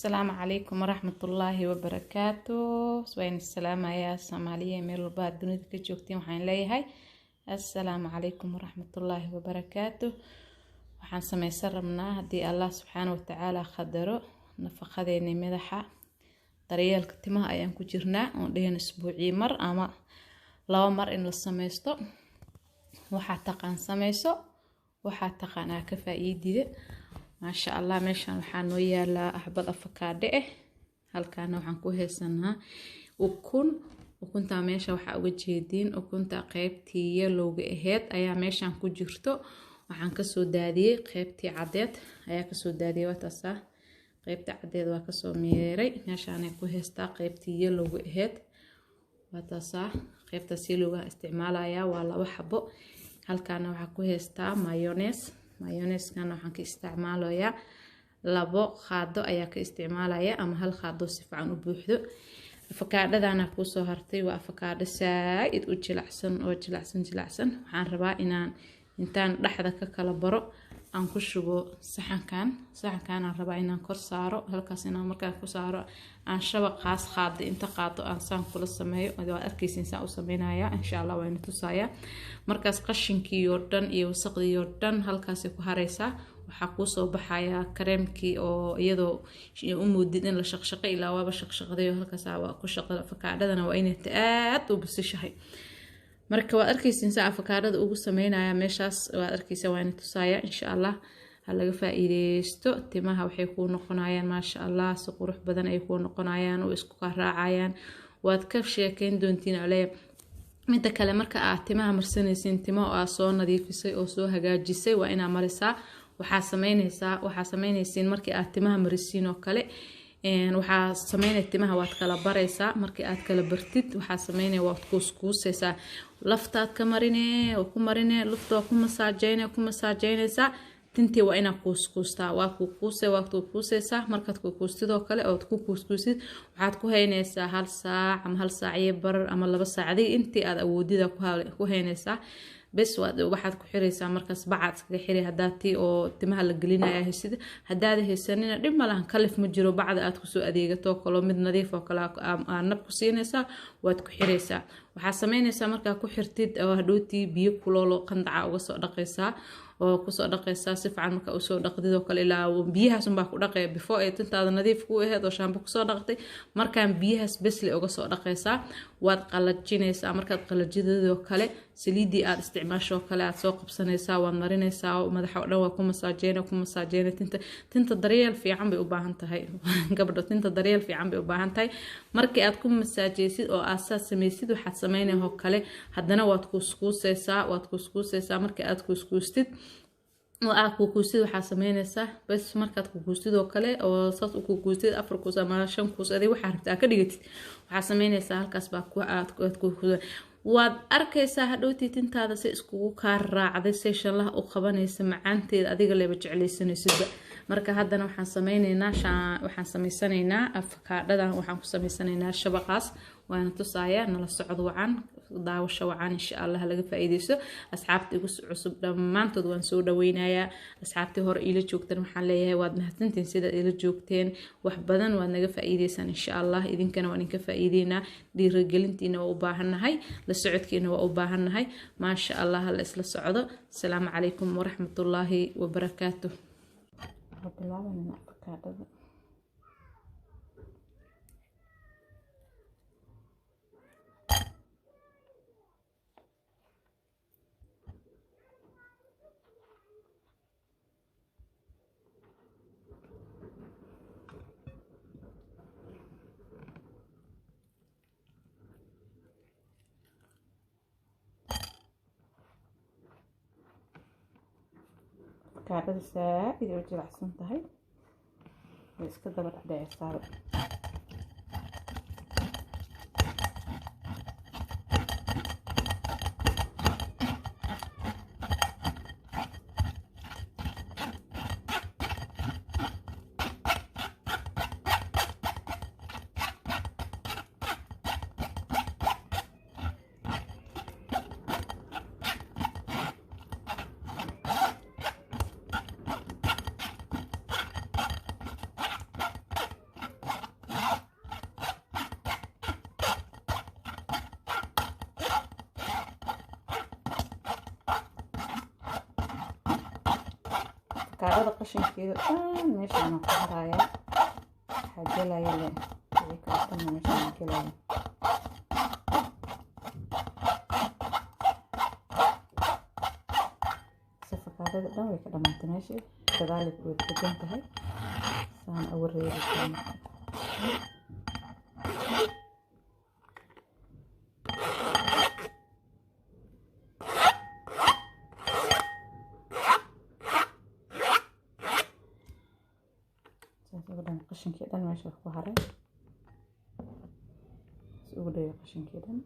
السلام عليكم ورحمة الله وبركاته. سوين السلام يا سومالية ميل بعد دنيا كجوكتين وحين ليهاي. السلام عليكم ورحمة الله وبركاته. وحن سمي سرمنا هدي الله سبحانه وتعالى خدره نفقديني مدحة طريقة الكتمة أيام كجرنا ودين أسبوعي مر أما لو مر إن السميستو وحتى قان سميسو وحتى قان كفايدي ما شاء الله ماشان waxaan noo yaala axbad afakaadhe halkaana waxaan ku heesanaa ukunta meesha waxa uga jeedin ukunta qaybtii yelowga aheed ayaa meeshan ku jirto waxaan ka soo daadiyay qaybtii cadeed ayaa ka soo daadiyay wataasa qaybta cadeed waa ka soo meeray meeshaan ay ku heestaa qaybtii yelowga aheed wataasa qaybta yelowga isticmaalaya waa laba xabo halkaana waxa ku heestaa mayonnaise kana waxaan ka isticmaalayaa labo qaado ayaa ka isticmaalaya ama hal qaado si fiican u buuxdo afakaadadana ku soo hartay waa afakaado saaid u jilicsan waxaan rabaa intaan dhaxda ka kala baro aan ku shubo saxankan aan rabaa inaan kor saaro halkaas inaan markaa ku saaro aan shabaqaas qaado inta qaado aan saan kula sameeyo waa arkaysiin saan u sameynaya insha Allah waan tusaaya markaas qashinkii oo dhan iyo wasaqdii oo dhan halkaas ku haraysa waxa ku soo baxaya kareemkii oo iyadoo u moodid in la shaqshaqay ilaa waaba shaqshaqday halkaas waa ku shaqada afakaadadana waa inay aad u bisishahay marka waa arkaysiin saa afakaadada ugu sameynaya meeshaas waa arkaysa waan tusaaya insha Allah halaga faa'iideysto timaha waxay ku noqonayaan ma sha Allah si qurux badan ay ku noqonayaan oo isku raacayaan waad ka sheekeyn doontiin alee midda kale marka aad timaha marsanaysiin timo oo soo nadiifisay oo soo hagaajisay waa ina marisaa waxaa sameynaysiin markii aad timaha marisiin oo kale waxaa sameynay timaha waad kala baraysaa markii aad kala bartid waxaa sameynay waad kuuskuusaysaa laftaad ka marinee oo ku marinee lafta ku masaajeynaysaa tintii waa inaad kuuskuustaa waa kuuskuusaysaa markaad kuuskustidoo kale ood ku kuuskuusid waxaad ku haynaysaa 1 saac ama 1 saac iyo bar ama 2 saacadii intii aad awoodida ku haynaysaa bes waxaad ku xiraysaa markaas bacad iskaga xiri hadaati oo timaha la gelinayo haysid hadaad haysanina dhib ma lahan kalif ma jiro bacda aad ku soo adeegato kala mid nadiif oo kala aan nab ku siinaysaa waad ku xiraysaa waxa sameynaysaa marka ku xirtid oo hadhooti biyo kulolo qandaca uga soo dhaqaysaa oo ku soo dhaqaysaa si fiican marka u soo dhaqdido kale ilaa biyahaas baa ku dhaqay before ay tintaada nadiif ku ahayd oo shaambo ku soo dhaqtay markaan biyahaas bes le uga soo dhaqaysaa waad qalajinaysaa markaad qalajido kale saliidii aad isticmaasho kale aad soo qabsanaysaa waad marinaysaa madaxa oo dhan waa ku masaajeena tinta daryeel fiican bay u baahan tahay gabadho tinta daryeel fiican bay u baahan tahay markii aad ku masaajeysid oo asaas sameeysid waxaad sameynaysaa kale haddana waad kuuskuusaysaa markii aad kuuskuustid kuusid waxaa sameynaysaa bas markaad kuusid oo kale oo saas u kuusid 4 kuus ama 5 kuus adii waxa rabtaa ka dhigatid waxaa sameynaysaa halkaas baa ku aad waad arkaysaa hadhowtii tintaada si iskugu ka raacday si shanlah u qabanaysa macaanteed adiga leeba jeclaysanaysid marka haddana waxaan sameysanaynaa afakaadada waxaan ku sameysanaynaa shabaqaas waana tusaaya nala socdo wacan daawasho wacan insha Allah laga faa'iideyso asxaabta igu cusub dhamaantood waan soo dhaweynayaa asxaabtii hore ila joogtan waxaan leeyahay waad mahadsantiin sida ila joogteen wax badan waad naga faa'iideysan insha Allah idinkana waan ka faa'iideynaa dhiirigelintiina waa u baahanahay la socodkiina waa u baahanahay ma sha Allah la isla socdo assalaamu calaykum waraxmatullaahi wabarakaatuh bilaabana afakaadada afakaadada saaid u jilicsan tahay way iska daba dhacaysaa afakaadhada qashinkeeda dhan meeshaan ku harayaa waxaa gelaya le wixii kale dhan meeshaan gelaya afakaadhada dhan way ka dhamaatay meesha gadaal way degan tahay saan ugu reebaysaa marka qashinkii dhan meesha ku haray ugu dhayo qashinkii dhan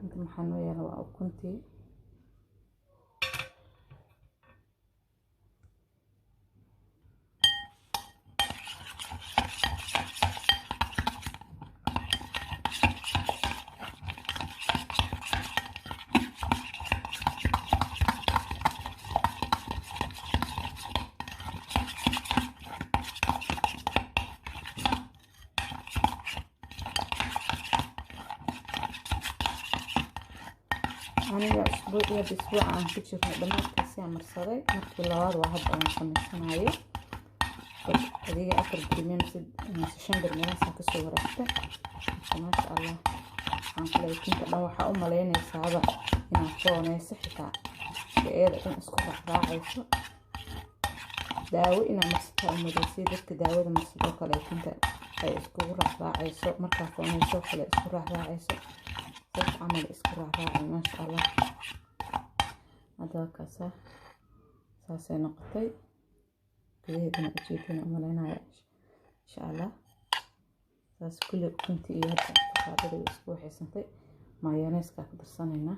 inta maxaa noo yaala waa ukuntii aniga isbuuciya bisbuuca aan ku jirno dhamaadkaasi aan marsaday markii labaad waa hadda aan samaysanayo adiga 4 birmeen 5 birmeenaasaan kasoo wareegta maasha allah waxaan ku leeyahay dhan waxaa u malaynaysaaba inaad foonayso xitaa eeda dhan isku raacayso daawo inaad marsataa umadaysay dadka daawada marsadoo kale tinta ay iskugu raacayso markaa foonayso kale isku raacayso عمل اسكراع راعي ما شاء الله هذا كاسة ساسة نقطي كذا أنا أجيبين عملنا إن شاء الله ساس كل كنت إياه هذا الأسبوع حسنتي مايونيز كأقدر صنعنا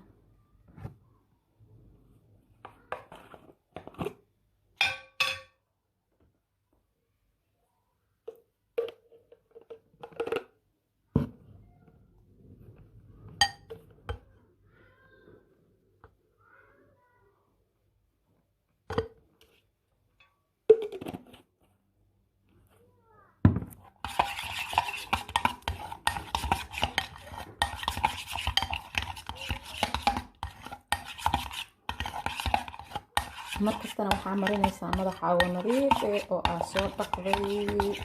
markastana waxaa marinaysaa madaxaaga nadiif oo aad soo dhaqday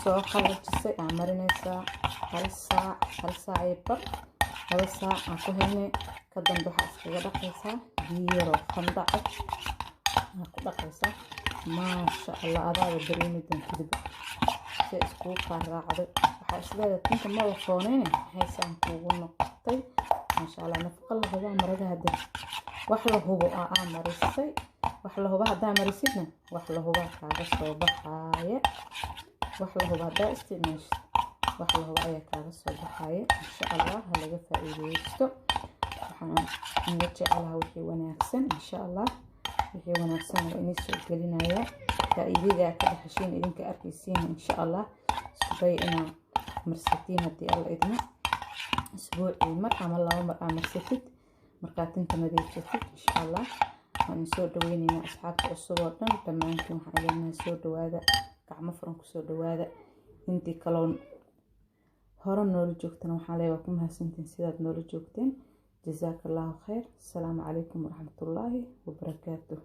soo qalajisay aad marinaysaa hal saac iyo bar 2 saac aan ku haynay ka dambe waxaa iskaga dhaqaysaa biyo yar oo qandac ah aad ku dhaqaysaa maasha allah adaaba dareemi doontid si iskugu raacdo waxaa isleedahay tinta maba fooneen haysaan kuugu noqotay maasha allah nafaqo la hubo marada hadda wax la hubo aan marisay wax la hubo hadaa marisidna wax la hubo kaaga soo baxaya wax la hubo hadaa isticmaasho wax la hubo ayaa kaaga soo baxaya insha allah ha laga faa'iideysto waxaan jecelahay wixii wanaagsan insha allah wixii wanaagsan inay soo gelinaya faa'iidada ka dhaxashin idinka arkaysiin insha allah isku day inaa marsatiin hadii alla idmo isbuucii mar ama 2 mar aan marsatid markaad inta nadiifsatid insha allah waan soo dhaweynaynaa asxaabta cusub oo dhan dhammaantiin waxaan leenahay soo dhawaada gacmo furan ku soo dhawaada intii kaloon hore noola joogtana waxaan leeyahay ku mahadsantiin sidaad noola joogteen jazaakallahu khayr assalaamu calaykum waraxmatullaahi wabarakaatuh